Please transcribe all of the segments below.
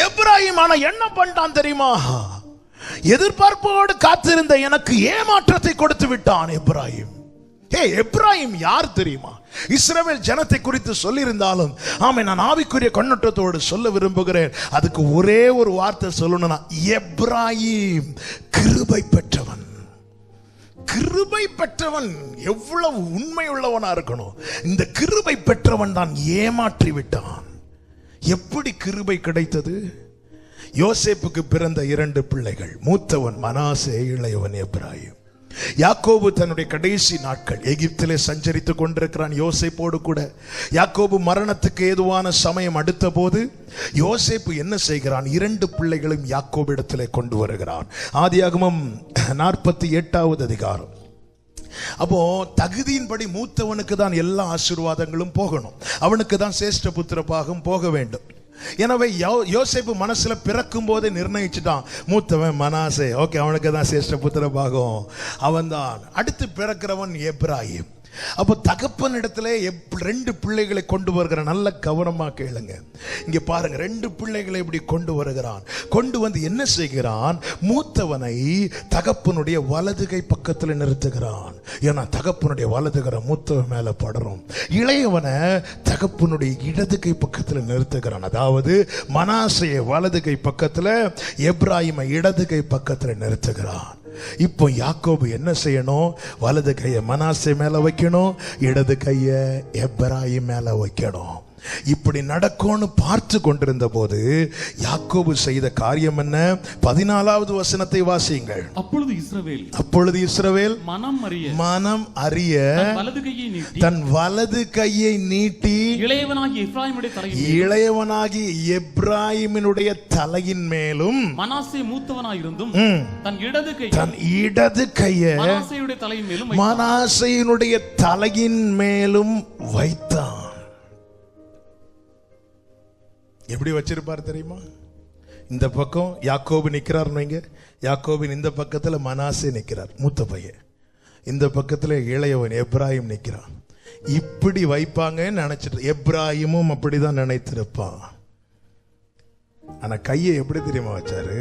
எப்ராஹிம் ஆனா என்ன பண்ணிட்டான் தெரியுமா? எதிர்பார்ப்போடு காத்திருந்த எனக்கு ஏமாற்றத்தை கொடுத்து விட்டான் எப்ராஹிம். எப்ராஹிம் யார் தெரியுமா? இஸ்ரவேல் ஜனத்தை குறித்து சொல்லியிருந்தாலும் ஆமே, நான் ஆவிக்குரிய கண்ணோட்டத்தோடு சொல்ல விரும்புகிறேன். அதுக்கு ஒரே ஒரு வார்த்தை சொல்லணும்னா, எப்ராஹிம் கிருபை பெற்றவன். கிருபை பெற்றவன் எவ்வளவு உண்மை உள்ளவனா இருக்கணும். இந்த கிருபை பெற்றவன் தான் ஏமாற்றி விட்டான். எப்படி கிருபை கிடைத்தது? யோசேப்புக்கு பிறந்த 2 பிள்ளைகள், மூத்தவன் மனாசே, இளையவன் எப்ராஹிம். யாக்கோபு தன்னுடைய கடைசி நாட்கள் எகிப்திலே சஞ்சரித்துக் கொண்டிருக்கிறான் யோசேப்போடு கூட. யாக்கோபு மரணத்துக்கு ஏதுவான சமயம் அடுத்த போது யோசேப்பு என்ன செய்கிறான்? 2 பிள்ளைகளும் யாக்கோபு இடத்திலே கொண்டு வருகிறான். ஆதியாகமம் 48வது அதிகாரம். அப்போ தகுதியின்படி மூத்தவனுக்கு தான் எல்லா ஆசீர்வாதங்களும் போகணும், அவனுக்கு தான் சேஷ்ட புத்திர பாகம் போக வேண்டும். எனவே யோசேப்பு மனசுல பிறக்கும் போதே நிர்ணயிச்சுட்டான், மூத்தவன் மனாசே, ஓகே, அவனுக்கு தான் சேஷ்ட புத்திர பாகம், அவன் தான். அடுத்து பிறக்கிறவன் எப்ராஹிம். அப்போ தகப்பன் இடத்துல 2 பிள்ளைகளை கொண்டு வருகிறான். நல்ல கவனமா கேளுங்க. இங்க பாருங்க, 2 பிள்ளைகளை இப்படி கொண்டு வருகிறான். கொண்டு வந்து என்ன செய்கிறான்? மூத்தவனை தகப்பனுடைய வலதுகை பக்கத்தில் நிறுத்துகிறான். ஏன்னா தகப்பனுடைய வலதுகரை மூத்தவன் மேல படரும். இளையவனை தகப்பனுடைய இடதுகை பக்கத்தில் நிறுத்துகிறான். அதாவது மனாசையை வலதுகை பக்கத்தில், எப்ராஹிமை இடதுகை பக்கத்தில் நிறுத்துகிறான். இப்போ யாக்கோபு என்ன செய்யணும்? வலது கையை மனாசே மேல வைக்கணும், இடது கையை எப்ராஹிம் மேல வைக்கணும். இப்படி நடக்கும்னு பார்த்து கொண்டிருந்த போது யாக்கோபு செய்த காரியம் என்ன? 14வது வசனத்தை வாசியுங்கள். அப்பொழுது இஸ்ரவேல் மனம் அறிய தன் வலது கையை நீட்டி இளையவனாகி எப்ராஹிமினுடைய தலையின் மேலும், மனாசே மூத்தவனாயிருந்தும் தன் இடது கையை மனாசேயினுடைய தலையின் மேலும் வைத்தான். எப்படி வச்சிருப்பார் தெரியுமா? இந்த பக்கம் யாக்கோபு நிக்கிறார், யாக்கோபின் இந்த பக்கத்துல மனாசே நிக்கிறார், மூத்த பையன். இந்த பக்கத்துல இளையவன் எப்ராஹிம் நிக்கிறான். இப்படி வைப்பாங்கன்னு நினைச்சிட்டு எப்ராஹிமும் அப்படிதான் நினைத்திருப்பான். ஆனா கையை எப்படி தெரியுமா வச்சாரு?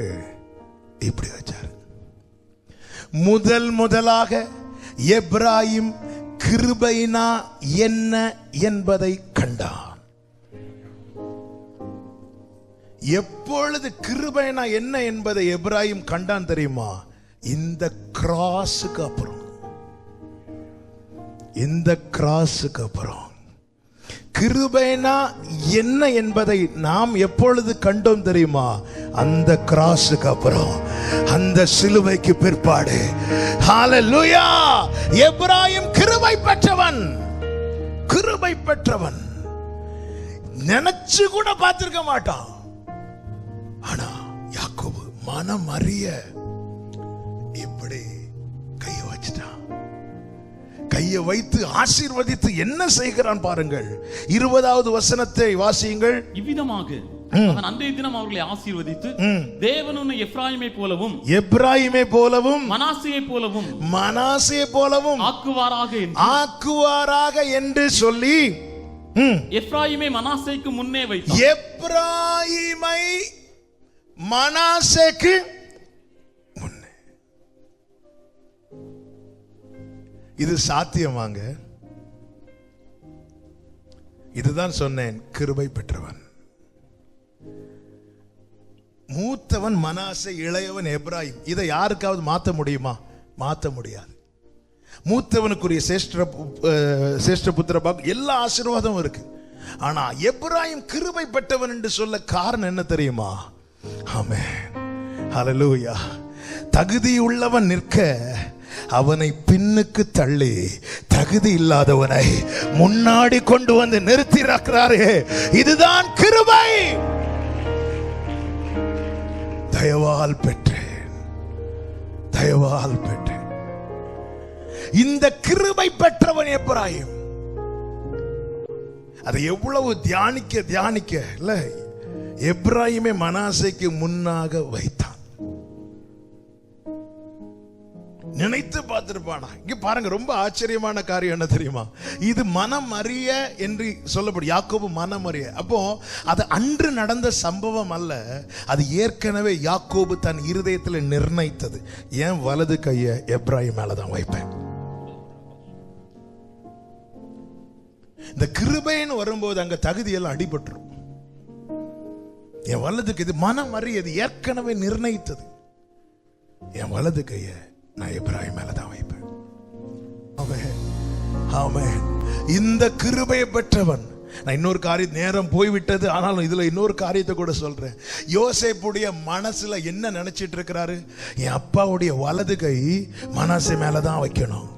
இப்படி வச்சாரு. முதலாக எப்ராஹிம் கிருபைனா என்ன என்பதை கண்டான். எப்பொழுது கிருபைனா என்ன என்பதை எப்ராஹிம் கண்டான் தெரியுமா? இந்த கிராஸுக்கு அப்புறம். இந்த கிராஸுக்கு அப்புறம் கிருபைனா என்ன என்பதை நாம் எப்பொழுது கண்டோம் தெரியுமா? அந்த கிராஸுக்கு அப்புறம், அந்த சிலுவைக்கு பிற்பாடு. ஹல்லேலூயா! எப்ராஹிம் கிருபை பெற்றவன், கிருபை பெற்றவன். நினைச்சு கூட பார்த்திருக்க மாட்டான். ஆனா யாக்கோபு மனம் அறிய இப்படி கையை வச்சுட்டான். கையை வைத்து ஆசீர்வதித்து என்ன செய்கிறான் பாருங்கள். 20வது வசனத்தை வாசியுங்கள். இவ்விதமாக அவன் அன்றைய தினம் அவர்களை ஆசீர்வதித்து, தேவன் எப்ராஹிமை போலவும் மனாசே போலவும் ஆக்குவாராக என்று சொல்லி எப்ராஹிமை மனாசேக்கு முன்னே வைத்தார். எப்ராஹிமை மனாசேக்கு முன்னே. இது சாத்தியமாங்க? இதுதான் சொன்னேன், கிருபை பெற்றவன். மூத்தவன் மனாசே, இளையவன் எப்ராஹிம். இதை யாருக்காவது மாற்ற முடியுமா? மாற்ற முடியாது. மூத்தவனுக்குரிய சேஷ்ட புத்திர பாகம் எல்லா ஆசீர்வாதமும் இருக்கு. ஆனா எப்ராஹிம் கிருபை பெற்றவன் என்று சொல்ல காரணம் என்ன தெரியுமா? ஆமென், ஹல்லேலூயா. தகுதி உள்ளவன் நிற்க அவனை பின்னுக்கு தள்ளி தகுதி இல்லாதவனை முன்னாடி கொண்டு வந்து நிறுத்தி இருக்கிறாரே, இதுதான் கிருபை. தயவால் பெற்றேன், தயவால் பெற்றேன். இந்த கிருபை பெற்றவன் எப்ராஹிம். அதை எவ்வளவு தியானிக்க இல்ல, எப்ராஹிமை மனாசேக்கு முன்னாக வைத்தான். நினைத்து பார்த்திருப்பானா? இங்க பாருங்க, ரொம்ப ஆச்சரியமான காரியம் என்ன தெரியுமா? இது மனம் அறிய என்று சொல்லப்படும். யாக்கோபு மனம் அறிய. அப்போ அது அன்று நடந்த சம்பவம் அல்ல, அது ஏற்கனவே யாக்கோபு தன் இருதயத்தில் நிர்ணயித்தது. ஏன் வலது கையை எப்ராயிம் மேலதான் வைப்பேன். இந்த கிருபைன்னு வரும்போது அங்க தகுதியெல்லாம் அடிபட்டுரும். என் வலதுக்கு இது மனம் அறியது, ஏற்கனவே நிர்ணயித்தது. என் வலது கையை நான் எப்ராயிம் மேலதான் வைப்பேன். ஆமென். இந்த கிருபையை பெற்றவன். நான் இன்னொரு காரியம், நேரம் போய்விட்டது, ஆனாலும் இதுல இன்னொரு காரியத்தை கூட சொல்றேன். யோசேப்புடைய மனசுல என்ன நினைச்சிட்டு இருக்கிறாரு? என் அப்பாவுடைய வலது கை மனாசே மேலதான் வைக்கணும்,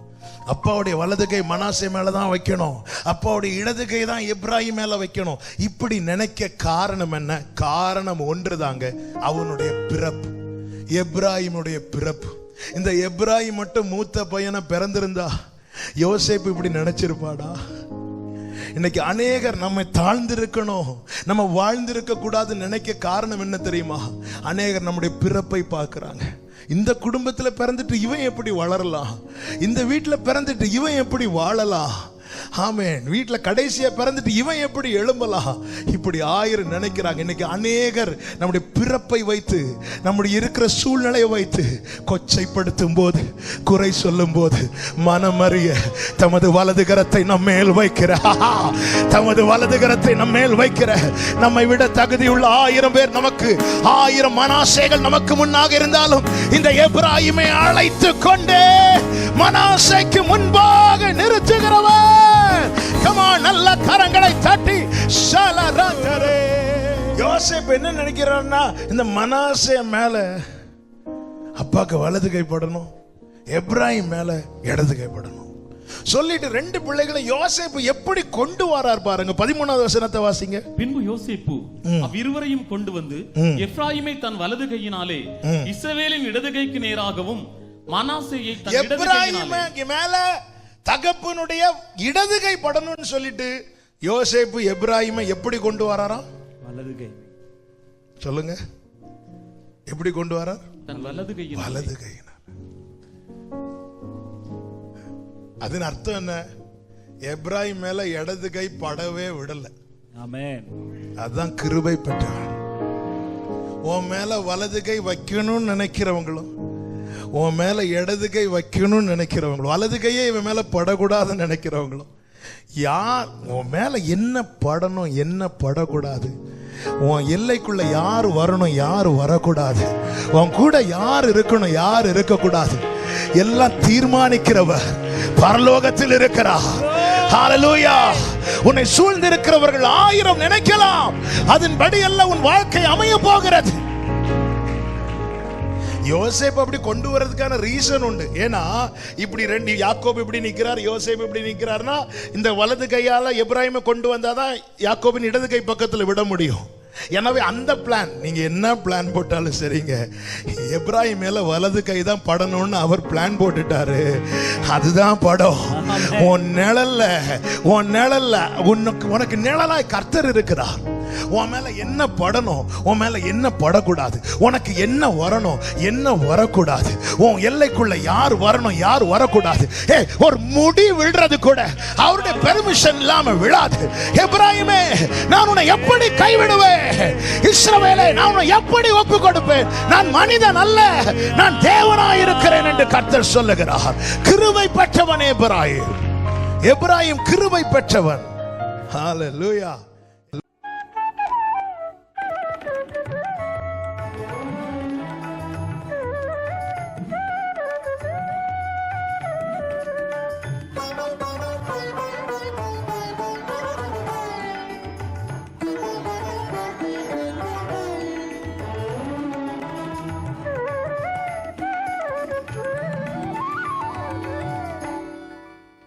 அப்பாவுடைய வலது கை மனாசே மேலதான் வைக்கணும், அப்பாவுடைய இடது கை தான் எப்ராயிம் மேல வைக்கணும். இப்படி நினைக்க காரணம் என்ன? காரணம் ஒன்றுதாங்க, அவனுடைய பிறப்பு, எப்ராயிமுடைய பிறப்பு. இந்த எப்ராயிம் மட்டும் மூத்த பையனை பிறந்திருந்தா யோசேப்பு இப்படி நினைச்சிருப்பாடா? இன்னைக்கு அநேகர் நம்மை தாழ்ந்திருக்கணும், நம்ம வாழ்ந்திருக்க கூடாதுன்னு நினைக்க காரணம் என்ன தெரியுமா? அநேகர் நம்முடைய பிறப்பை பார்க்கிறாங்க. இந்த குடும்பத்துல பிறந்துட்டு இவன் எப்படி வளரலாம், இந்த வீட்டுல பிறந்துட்டு இவன் எப்படி வாழலாம், ஆமென், வீட்டுல கடைசியா பிறந்துட்டு இவன் எப்படி எழும்பலாம், இப்படி ஆயிரம் நினைக்கிறாங்க. இன்னைக்கு அநேகர் நம்முடைய பிறப்பை வைத்து, நம்முடைய இருக்கிற சூழ்நிலையை வைத்து கொச்சைப்படுத்தும் போது, குறை சொல்லும் போது, மனமறிய தமது வலது கரத்தை நம் மேல் வைக்கிற, தமது வலது கரத்தை நம் மேல் வைக்கிற, நம்மை விட தகுதியுள்ள 1000 பேர் நமக்கு, 1000 மனாசேகள் நமக்கு முன்னாக இருந்தாலும் இந்த எப்ராயிமை அழைத்து கொண்டு மனாசேக்கு முன்பாக நிறுத்துகிறவர். நல்ல கரங்களை தட்டி யோசேப்பு என்ன நினைக்கிறார்னா, இந்த மனாசே மேல அப்பாக்கு வலது கைப்படணும், எப்ராயிம் மேல இடது கைப்படணும் சொல்லிட்டு 2 பிள்ளைகளை யோசேப்பு எப்படி கொண்டு வரார் பாருங்க. 13வது வசனத்தை வாசிங்க. பின்பு யோசேப்பு அவ்விருவரையும் கொண்டு வந்து எப்ராயிமை தன் வலது கையினாலே இஸ்ரவேலின் இடது கைக்கு நேராகவும் மனாசேயை தன் இடது கையினாலே மேல தகப்பனுடைய இடது கை படணும்னு சொல்லிட்டு யோசேப்பு எப்ராயிமை எப்படி கொண்டு வராராம்? வலது கை. சொல்லுங்க, எப்படி கொண்டு வரார்? தன் வலது கையினாலே. வலது கையினால. அதன் அர்த்தம் என்ன? எப்ராயிம் மேல இடது கை படவே விடல. ஆமென். அதான் கிருபை பெற்றவன். உன் மேல வலது கை வைக்கணும்னு நினைக்கிறவங்களும், உன் மேல இடது கை வைக்கணும்னு நினைக்கிறவங்களும், வலது கையே இவன் மேல படக்கூடாதுன்னு நினைக்கிறவங்களும், யார் உன் மேல என்ன படணும் என்ன படக்கூடாது, உன் எல்லைக்குள்ள யார் வரணும் யார் வரக்கூடாது, உன் கூட யார் இருக்கணும் யார் இருக்கக்கூடாது, எல்லாம் தீர்மானிக்கிறவர் பரலோகத்தில் இருக்கிறார். ஹalleluya. உன்னை சூழ்ந்திருக்கிறவர்கள் 1000 நினைக்கலாம், அதன்படி அல்ல உன் வாழ்க்கை அமைய போகிறது. யோசேப்பு அப்படி கொண்டு வரதுக்கான ரீசன் உண்டு. ஏன்னா இப்படி 2 யாக்கோபு இப்படி நிக்கிறார், யோசேப்பு இப்படி நிக்கிறார்னா, இந்த வலது கையால எப்ராயிமை கொண்டு வந்தாதான் யாக்கோபின் இடது கை பக்கத்தில் விட முடியும். எனவே அந்த பிளான், நீங்க என்ன பிளான் போட்டாலும் சரிங்க, எப்ராயிம் மேல வலது கை தான் படணும்னு அவர் பிளான் போட்டுட்டாரு. அதுதான் படம். உன் நிழல்ல உனக்கு நிழலாய் கர்த்தர் இருக்கிறார். உன் மேல என்ன படணும், உன் மேல என்ன படக்கூடாது, உனக்கு என்ன வரணும் என்ன வரக்கூடாது, உன் எல்லைக்குள்ள யார் வரணும் யார் வரக்கூடாது. ஒரு முடி விழுறது கூட அவருடைய பெர்மிஷன் இல்லாம விழாது. எப்ராயிமே, நான் உன்னை எப்படி கைவிடுவேன்? இஸ்ரவேலே, நான் உன்னை எப்படி ஒப்பு கொடுப்பேன்? நான் மனிதன் அல்ல, நான் தேவனாய் இருக்கிறேன் என்று கர்த்தர் சொல்லுகிறார். கிருபை பெற்றவன் எப்ராயிம். எப்ராயிம் கிருபை பெற்றவன். ஹalleluya.